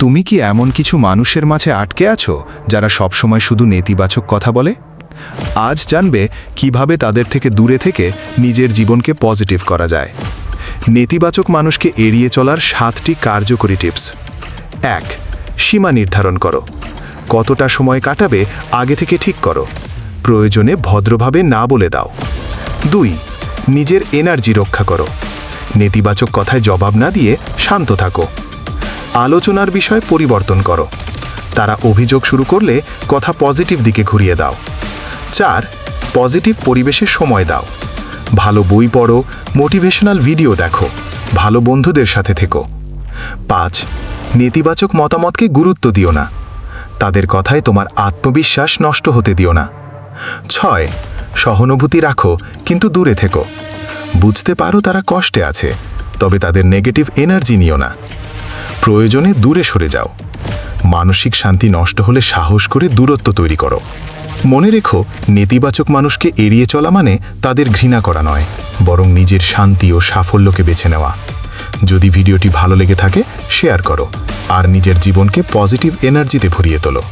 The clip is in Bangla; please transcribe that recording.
তুমি কি এমন কিছু মানুষের মাঝে আটকে আছো যারা সবসময় শুধু নেতিবাচক কথা বলে? আজ জানবে কিভাবে তাদের থেকে দূরে থেকে নিজের জীবনকে পজিটিভ করা যায়। নেতিবাচক মানুষকে এড়িয়ে চলার 7টি কার্যকরী টিপস। 1. সীমা নির্ধারণ করো। কতটা সময় কাটাবে আগে থেকে ঠিক করো। প্রয়োজনে ভদ্রভাবে না বলে দাও। 2. নিজের এনার্জি রক্ষা করো। নেতিবাচক কথায় জবাব না দিয়ে শান্ত থাকো। আলোচনার বিষয় পরিবর্তন করো। তারা অভিযোগ শুরু করলে কথা পজিটিভ দিকে ঘুরিয়ে দাও। 4. পজিটিভ পরিবেশে সময় দাও। ভালো বই পড়ো, মোটিভেশনাল ভিডিও দেখো, ভালো বন্ধুদের সাথে থেকো। 5. নেতিবাচক মতামতকে গুরুত্ব দিও না। তাদের কথায় তোমার আত্মবিশ্বাস নষ্ট হতে দিও না। 6. সহানুভূতি রাখো, কিন্তু দূরে থেকো। বুঝতে পারো তারা কষ্টে আছে, তবে তাদের নেগেটিভ এনার্জি নিও না। প্রয়োজনে দূরে সরে যাও। মানসিক শান্তি নষ্ট হলে সাহস করে দূরত্ব তৈরি করো। মনে রেখো, নেতিবাচক মানুষকে এড়িয়ে চলা মানে তাদের ঘৃণা করা নয়, বরং নিজের শান্তি ও সাফল্যকে বেছে নেওয়া। যদি ভিডিওটি ভালো লেগে থাকে, শেয়ার করো আর নিজের জীবনকে পজিটিভ এনার্জিতে ভরিয়ে তোলো।